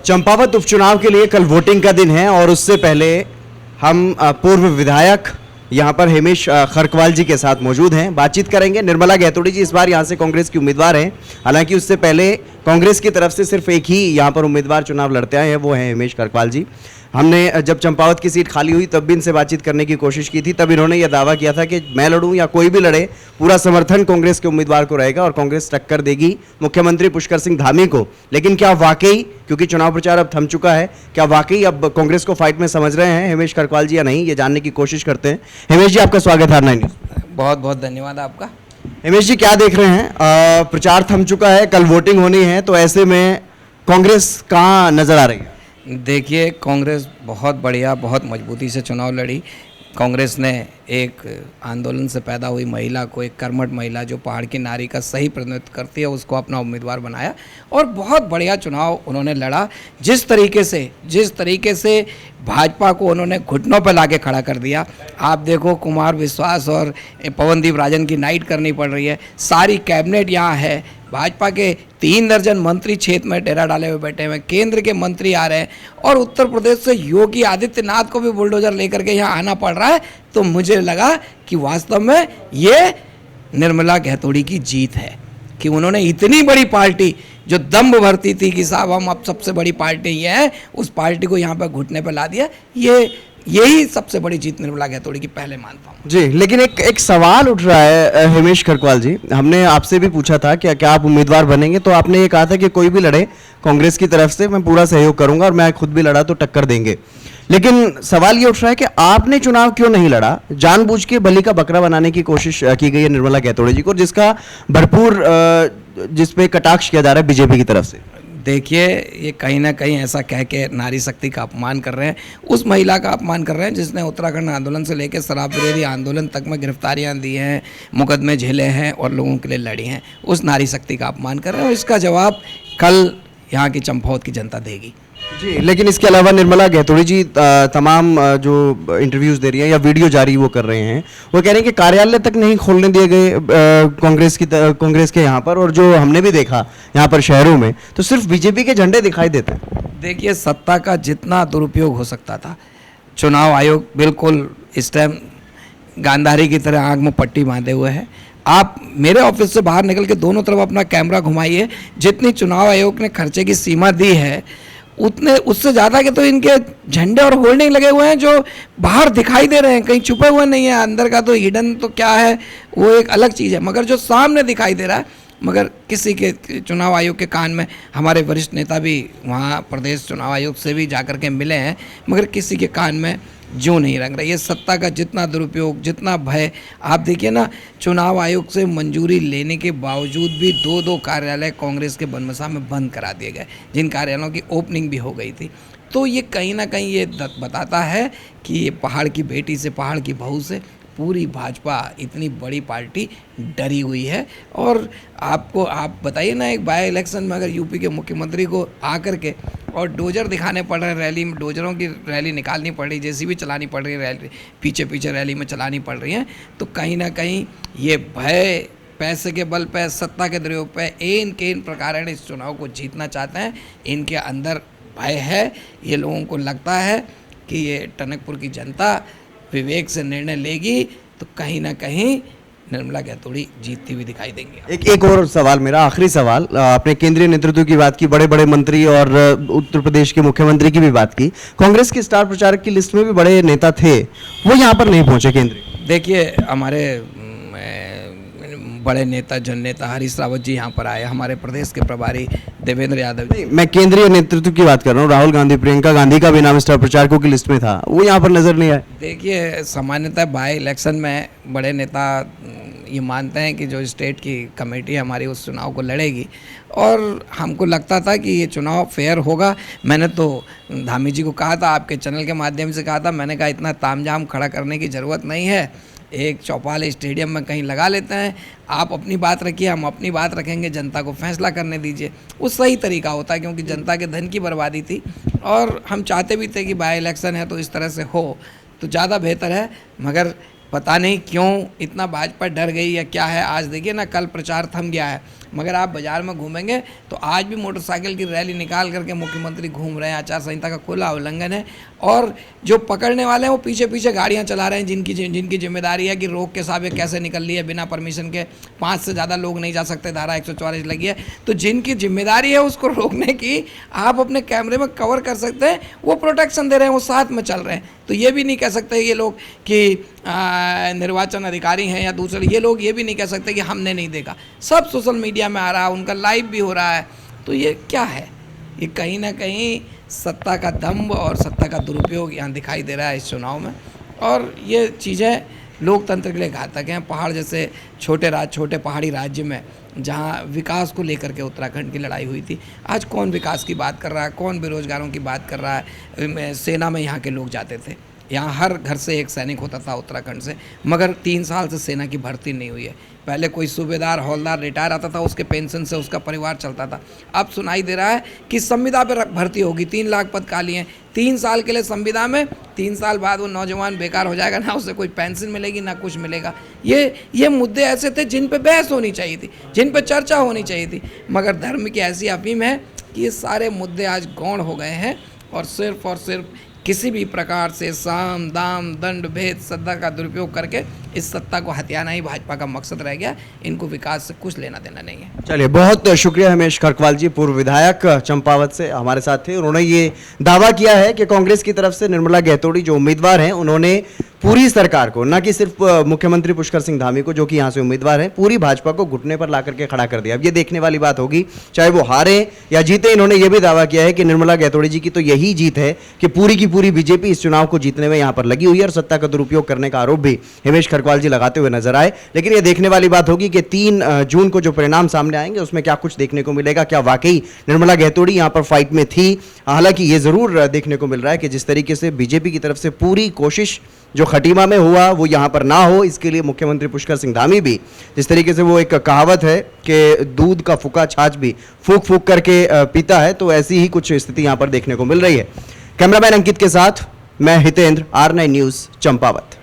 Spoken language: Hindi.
चंपावत उपचुनाव के लिए कल वोटिंग का दिन है और उससे पहले हम पूर्व विधायक यहाँ पर हेमेश खरकवाल जी के साथ मौजूद हैं। बातचीत करेंगे। निर्मला गैतोड़ी जी इस बार यहाँ से कांग्रेस की उम्मीदवार हैं। हालांकि उससे पहले कांग्रेस की तरफ से सिर्फ एक ही यहाँ पर उम्मीदवार चुनाव लड़ते आए हैं, वो हैं हेमेश खरकवाल जी। हमने जब चंपावत की सीट खाली हुई तब भी इनसे बातचीत करने की कोशिश की थी। तब इन्होंने यह दावा किया था कि मैं लड़ूं या कोई भी लड़े, पूरा समर्थन कांग्रेस के उम्मीदवार को रहेगा और कांग्रेस टक्कर देगी मुख्यमंत्री पुष्कर सिंह धामी को। लेकिन क्या वाकई, क्योंकि चुनाव प्रचार अब थम चुका है, क्या वाकई अब कांग्रेस को फाइट में समझ रहे हैं हेमेश खरकवाल जी या नहीं, ये जानने की कोशिश करते हैं। हेमेश जी, आपका स्वागत है R9 न्यूज़। बहुत बहुत धन्यवाद आपका। हेमेश जी, क्या देख रहे हैं? प्रचार थम चुका है, कल वोटिंग होनी है, तो ऐसे में कांग्रेस कहाँ नजर आ रही है? देखिए, कांग्रेस बहुत बढ़िया, बहुत मजबूती से चुनाव लड़ी। कांग्रेस ने एक आंदोलन से पैदा हुई महिला को, एक कर्मठ महिला जो पहाड़ की नारी का सही प्रतिनिधित्व करती है, उसको अपना उम्मीदवार बनाया और बहुत बढ़िया चुनाव उन्होंने लड़ा। जिस तरीके से भाजपा को उन्होंने घुटनों पर लाके खड़ा कर दिया। आप देखो, कुमार विश्वास और पवनदीप राजन की नाइट करनी पड़ रही है। सारी कैबिनेट यहाँ है, भाजपा के 3 दर्जन मंत्री क्षेत्र में डेरा डाले हुए बैठे हुए, केंद्र के मंत्री आ रहे हैं और उत्तर प्रदेश से योगी आदित्यनाथ को भी बुलडोजर लेकर के यहाँ आना पड़ रहा है। तो मुझे लगा कि वास्तव में ये निर्मला गैतोड़ी की जीत है कि उन्होंने इतनी बड़ी पार्टी जो दम्भ भरती थी कि साहब हम अब सबसे बड़ी पार्टी ये है, उस पार्टी को यहाँ पर घुटने पर ला दिया। यही सबसे बड़ी जीत निर्मला गैतोड़ी की पहले मानता हूँ जी। लेकिन एक सवाल उठ रहा है हेमेश खरकवाल जी, हमने आपसे भी पूछा था कि क्या आप उम्मीदवार बनेंगे, तो आपने ये कहा था कि कोई भी लड़े कांग्रेस की तरफ से मैं पूरा सहयोग करूंगा और मैं खुद भी लड़ा तो टक्कर देंगे। लेकिन सवाल ये उठ रहा है कि आपने चुनाव क्यों नहीं लड़ा? जानबूझ के बलि का बकरा बनाने की कोशिश की गई है निर्मला गैतोड़ी जी को, जिसका भरपूर जिसपे कटाक्ष किया जा रहा है बीजेपी की तरफ से। देखिए, ये कहीं ना कहीं ऐसा कह के नारी शक्ति का अपमान कर रहे हैं, उस महिला का अपमान कर रहे हैं जिसने उत्तराखंड आंदोलन से लेकर शराब विरोधी आंदोलन तक में गिरफ्तारियां दी हैं, मुकदमे झेले हैं और लोगों के लिए लड़ी हैं। उस नारी शक्ति का अपमान कर रहे हैं और इसका जवाब कल यहाँ की चंपावत की जनता देगी जी। लेकिन इसके अलावा निर्मला गैतोड़ी जी तमाम जो इंटरव्यूज दे रही हैं या वीडियो जारी वो कर रहे हैं, वो कह रहे हैं कि कार्यालय तक नहीं खोलने दिए गए कांग्रेस के यहाँ पर, और जो हमने भी देखा यहाँ पर शहरों में तो सिर्फ बीजेपी के झंडे दिखाई देते हैं। देखिए, सत्ता का जितना दुरुपयोग हो सकता था, चुनाव आयोग बिल्कुल इस टाइम गांधारी की तरह आँख में पट्टी बांधे हुए है। आप मेरे ऑफिस से बाहर निकल के दोनों तरफ अपना कैमरा घुमाइए, जितनी चुनाव आयोग ने खर्चे की सीमा दी है उतने उससे ज़्यादा के तो इनके झंडे और होल्डिंग लगे हुए हैं जो बाहर दिखाई दे रहे हैं, कहीं छुपे हुए नहीं है। अंदर का तो हिडन तो क्या है वो एक अलग चीज़ है, मगर जो सामने दिखाई दे रहा है, मगर किसी के चुनाव आयोग के कान में, हमारे वरिष्ठ नेता भी वहाँ प्रदेश चुनाव आयोग से भी जाकर के मिले हैं, मगर किसी के कान में जूं नहीं रंग रहा। ये सत्ता का जितना दुरुपयोग, जितना भय, आप देखिए ना, चुनाव आयोग से मंजूरी लेने के बावजूद भी 2 कार्यालय कांग्रेस के बनमसा में बंद करा दिए गए, जिन कार्यालयों की ओपनिंग भी हो गई थी। तो ये कहीं ना कहीं ये बताता है कि ये पहाड़ की बेटी से, पहाड़ की बहू से पूरी भाजपा, इतनी बड़ी पार्टी डरी हुई है। और आप बताइए ना, एक बाय इलेक्शन में अगर यूपी के मुख्यमंत्री को आकर के और डोजर दिखाने पड़ रहे हैं, रैली में डोजरों की रैली निकालनी पड़ रही, जेसीबी चलानी पड़ रही है, रैली पीछे रैली में चलानी पड़ रही है, तो कहीं ना कहीं ये भय, पैसे के बल पे, सत्ता के दुरुपयोग पे इन प्रकार इस चुनाव को जीतना चाहते हैं। इनके अंदर भय है। ये लोगों को लगता है कि ये टनकपुर की जनता विवेक से निर्णय लेगी तो कहीं ना कहीं निर्मला गैतोड़ी जीतती हुई दिखाई देंगे। एक और सवाल, मेरा आखिरी सवाल। आपने केंद्रीय नेतृत्व की बात की, बड़े बड़े मंत्री और उत्तर प्रदेश के मुख्यमंत्री की भी बात की। कांग्रेस के स्टार प्रचारक की लिस्ट में भी बड़े नेता थे, वो यहाँ पर नहीं पहुंचे केंद्रीय। देखिए, हमारे बड़े नेता, जननेता हरीश रावत जी यहाँ पर आए, हमारे प्रदेश के प्रभारी देवेंद्र यादव जी। मैं केंद्रीय नेतृत्व की बात कर रहा हूँ। राहुल गांधी, प्रियंका गांधी का भी नाम स्टार प्रचारकों की लिस्ट में था, वो यहाँ पर नजर नहीं आए। देखिए, सामान्यतः बाय इलेक्शन में बड़े नेता ये मानते हैं कि जो स्टेट की कमेटी हमारी उस चुनाव को लड़ेगी, और हमको लगता था कि ये चुनाव फेयर होगा। मैंने तो धामी जी को कहा था, आपके चैनल के माध्यम से कहा था, मैंने कहा इतना तामझाम खड़ा करने की ज़रूरत नहीं है, एक चौपाल स्टेडियम में कहीं लगा लेते हैं, आप अपनी बात रखिए, हम अपनी बात रखेंगे, जनता को फैसला करने दीजिए। वो सही तरीका होता है, क्योंकि जनता के धन की बर्बादी थी और हम चाहते भी थे कि बाय इलेक्शन है तो इस तरह से हो तो ज़्यादा बेहतर है। मगर पता नहीं क्यों इतना भाजपा डर गई या क्या है। आज देखिए ना, कल प्रचार थम गया है, मगर आप बाजार में घूमेंगे तो आज भी मोटरसाइकिल की रैली निकाल करके मुख्यमंत्री घूम रहे हैं, आचार संहिता का खुला उल्लंघन है। और जो पकड़ने वाले हैं वो पीछे पीछे गाड़ियां चला रहे हैं, जिनकी जिम्मेदारी है कि रोक के साहब ये कैसे निकल ली है, बिना परमिशन के 5 से ज़्यादा लोग नहीं जा सकते, धारा 144 लगी है। तो जिनकी जिम्मेदारी है उसको रोकने की, आप अपने कैमरे में कवर कर सकते हैं, वो प्रोटेक्शन दे रहे हैं, वो साथ में चल रहे हैं। तो ये भी नहीं कह सकते ये लोग कि निर्वाचन अधिकारी हैं या दूसरे, ये लोग ये भी नहीं कह सकते कि हमने नहीं देखा। सब सोशल मीडिया में आ रहा है, उनका लाइव भी हो रहा है। तो ये क्या है? ये कहीं ना कहीं सत्ता का दंभ और सत्ता का दुरुपयोग यहाँ दिखाई दे रहा है इस चुनाव में। और ये चीज़ें लोकतंत्र के लिए घातक हैं। पहाड़ जैसे छोटे पहाड़ी राज्य में जहाँ विकास को लेकर के उत्तराखंड की लड़ाई हुई थी, आज कौन विकास की बात कर रहा है, कौन बेरोजगारों की बात कर रहा है? सेना में यहाँ के लोग जाते थे, यहाँ हर घर से एक सैनिक होता था उत्तराखंड से, मगर 3 साल से सेना की भर्ती नहीं हुई है। पहले कोई सूबेदार हौलदार रिटायर आता था, उसके पेंशन से उसका परिवार चलता था। अब सुनाई दे रहा है कि संविदा पर भर्ती होगी, 3 लाख पद खाली हैं, 3 साल के लिए संविदा में, 3 साल बाद वो नौजवान बेकार हो जाएगा, ना उसे कोई पेंशन मिलेगी ना कुछ मिलेगा। ये मुद्दे ऐसे थे जिन पे बहस होनी चाहिए थी, जिन पे चर्चा होनी चाहिए थी, मगर धर्म की ऐसी अफीम है कि ये सारे मुद्दे आज गौण हो गए हैं और सिर्फ किसी भी प्रकार से साम दाम दंड भेद सत्ता का दुरुपयोग करके इस सत्ता को हथियाना ही भाजपा का मकसद रह गया। इनको विकास से कुछ लेना देना नहीं है। चलिए, बहुत शुक्रिया हिमेश खरकवाल जी, पूर्व विधायक चंपावत से हमारे साथ थे। उन्होंने ये दावा किया है कि कांग्रेस की तरफ से निर्मला गहतोड़ी जो उम्मीदवार हैं, उन्होंने पूरी सरकार को, न कि सिर्फ मुख्यमंत्री पुष्कर सिंह धामी को जो कि यहाँ से उम्मीदवार हैं, पूरी भाजपा को घुटने पर ला करके खड़ा कर दिया। अब ये देखने वाली बात होगी, चाहे वो हारे या जीते। इन्होंने ये भी दावा किया है कि निर्मला गहतोड़ी जी की तो यही जीत है कि पूरी की पूरी बीजेपी इस चुनाव को जीतने में यहाँ पर लगी हुई है और सत्ता का दुरुपयोग करने का आरोप भी हिमेश खरकवाल जी लगाते हुए नजर आए। लेकिन ये देखने वाली बात होगी कि 3 जून को जो परिणाम सामने आएंगे उसमें क्या कुछ देखने को मिलेगा, क्या वाकई निर्मला गहतोड़ी यहाँ पर फाइट में थी। हालांकि ये जरूर देखने को मिल रहा है कि जिस तरीके से बीजेपी की तरफ से पूरी कोशिश जो खटीमा में हुआ वो यहाँ पर ना हो, इसके लिए मुख्यमंत्री पुष्कर सिंह धामी भी, जिस तरीके से वो एक कहावत है कि दूध का फूका छाछ भी फूक फूक करके पीता है, तो ऐसी ही कुछ स्थिति यहाँ पर देखने को मिल रही है। कैमरामैन अंकित के साथ मैं हितेंद्र, R9 न्यूज़, चंपावत।